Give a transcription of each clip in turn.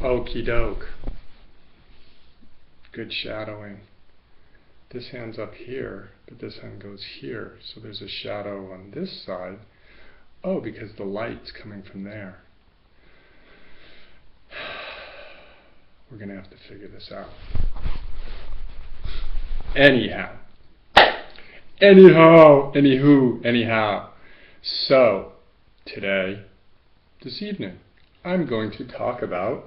Okie doke. Good shadowing. This hand's up here, but this hand goes here. So there's a shadow on this side. Oh, because the light's coming from there. We're going to have to figure this out. Anyhow. So, today, this evening, I'm going to talk about...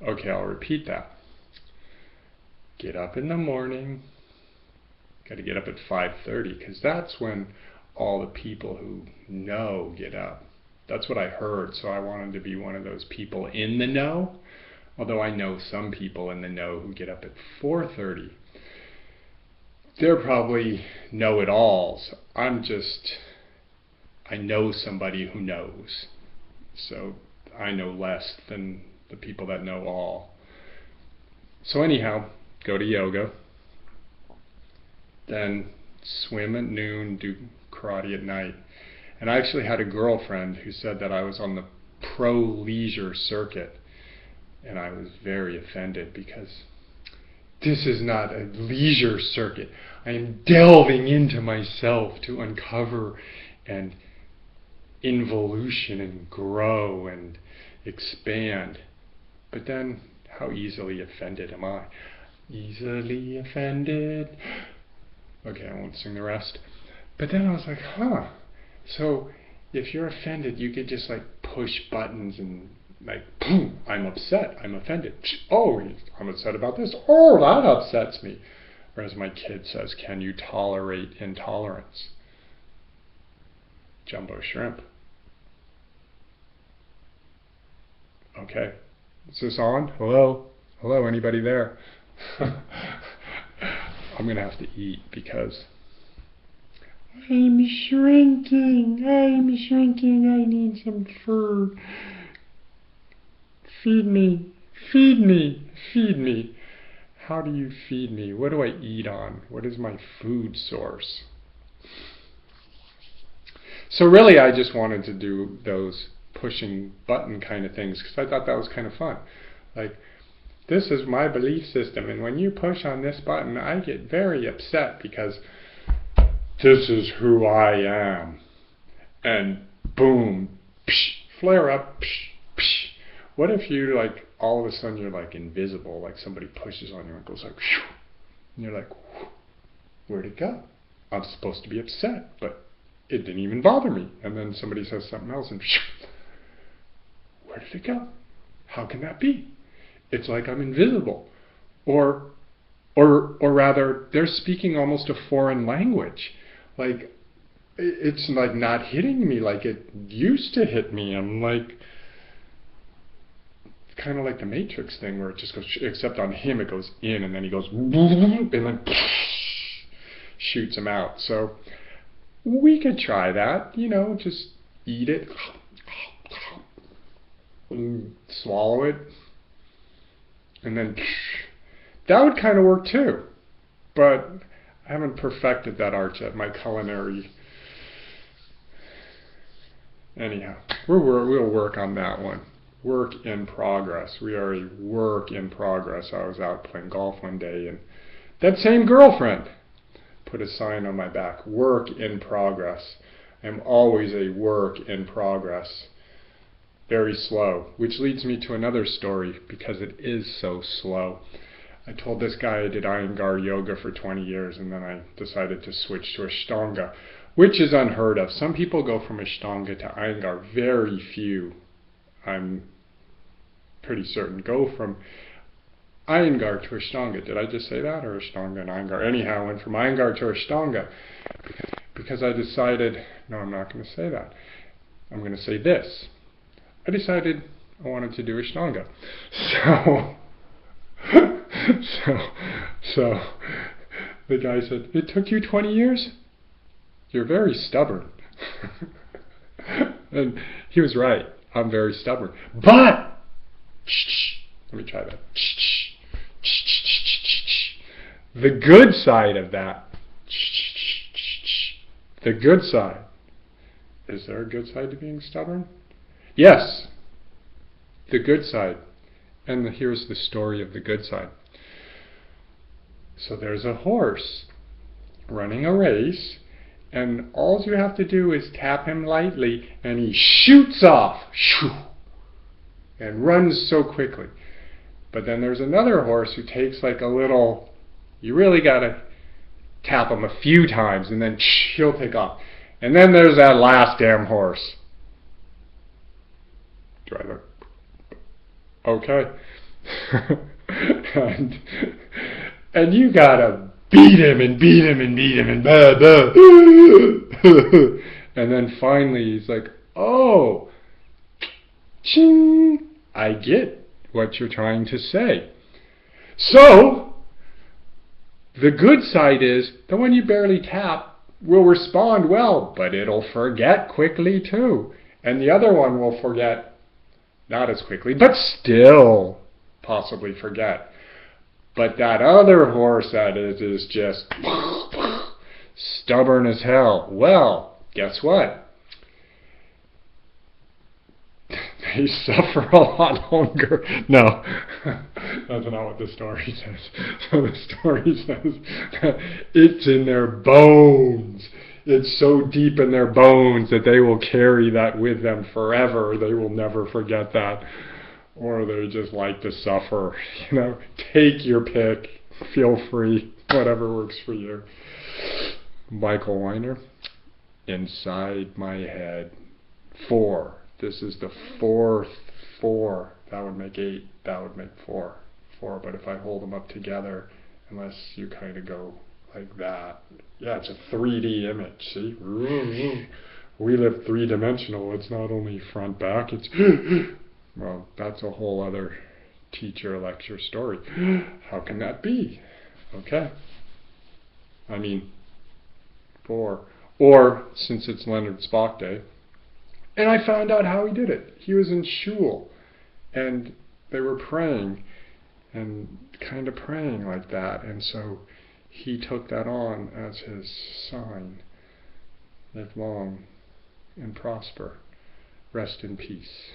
Okay, I'll repeat that. Get up in the morning. Got to get up at 5:30 because that's when all the people who know get up. That's what I heard, so I wanted to be one of those people in the know. Although I know some people in the know who get up at 4:30. They're probably know-it-alls. I know somebody who knows. So I know less than the people that know all. So anyhow, go to yoga. Then swim at noon, do karate at night. And I actually had a girlfriend who said that I was on the pro-leisure circuit. And I was very offended because this is not a leisure circuit. I am delving into myself to uncover and involution and grow and expand. But then, how easily offended am I? Easily offended. Okay, I won't sing the rest. But then I was like, so if you're offended, you could just like push buttons and like, boom, I'm upset, I'm offended. Oh, I'm upset about this. Oh, that upsets me. Or as my kid says, can you tolerate intolerance? Jumbo shrimp. Okay. Is this on? Hello? Hello, anybody there? I'm going to have to eat because I'm shrinking. I need some food. Feed me. How do you feed me? What do I eat on? What is my food source? So really I just wanted to do those pushing button kind of things because I thought that was kind of fun. Like, this is my belief system, and when you push on this button, I get very upset because this is who I am. And boom, psh, flare up, psh, psh. What if you, like, all of a sudden you're like invisible, like somebody pushes on you and it goes like, whew, and you're like, where'd it go? I'm supposed to be upset, but it didn't even bother me. And then somebody says something else and where did it go? How can that be? It's like I'm invisible. Or rather, they're speaking almost a foreign language. Like, it's like not hitting me like it used to hit me. I'm like, kind of like the Matrix thing where it just goes, except on him it goes in and then he goes, and then shoots him out. So we could try that, just eat it, swallow it, and then that would kind of work too. But I haven't perfected that art yet, my culinary. Anyhow, we'll work on that one. Work in progress. We are a work in progress. I was out playing golf one day and that same girlfriend put a sign on my back, work in progress. I'm always a work in progress. Very slow, which leads me to another story because it is so slow. I told this guy I did Iyengar yoga for 20 years and then I decided to switch to Ashtanga, which is unheard of. Some people go from Ashtanga to Iyengar, very few. I'm pretty certain go from Iyengar to Ashtanga. Did I just say that? Or Ashtanga and Iyengar? Anyhow, I went from Iyengar to Ashtanga because I decided, no, I'm not going to say that. I'm going to say this. I decided I wanted to do Ashtanga. So the guy said, it took you 20 years? You're very stubborn. And he was right. I'm very stubborn. But, let me try that. The good side of that, the good side, is there a good side to being stubborn? Yes, the good side. And here's the story of the good side. So there's a horse running a race, and all you have to do is tap him lightly, and he shoots off, shoo, and runs so quickly. But then there's another horse who takes like a little, you really gotta tap him a few times, and then he'll take off. And then there's that last damn horse. Do I look okay? and you gotta beat him and beat him and beat him and blah, blah. And then finally he's like, oh, ching, I get what you're trying to say. So, the good side is the one you barely tap will respond well, but it'll forget quickly too. And the other one will forget not as quickly, but still possibly forget. But that other horse that is just stubborn as hell. Well, guess what? They suffer a lot longer. No, that's not what the story says. So the story says that it's in their bones. It's so deep in their bones that they will carry that with them forever. They will never forget that. Or they just like to suffer. Take your pick. Feel free. Whatever works for you. Michael Weiner. Inside my head. 4. This is the 4th 4. That would make 8. That would make 4. 4. But if I hold them up together, unless you kind of go like that. Yeah, it's a 3D image. See? We live 3-dimensional. It's not only front, back. It's... Well, that's a whole other teacher lecture story. How can that be? Okay. I mean, 4. Or, since it's Leonard Spock Day, and I found out how he did it. He was in shul, and they were praying, and kind of praying like that, and so he took that on as his sign. Live long and prosper. Rest in peace.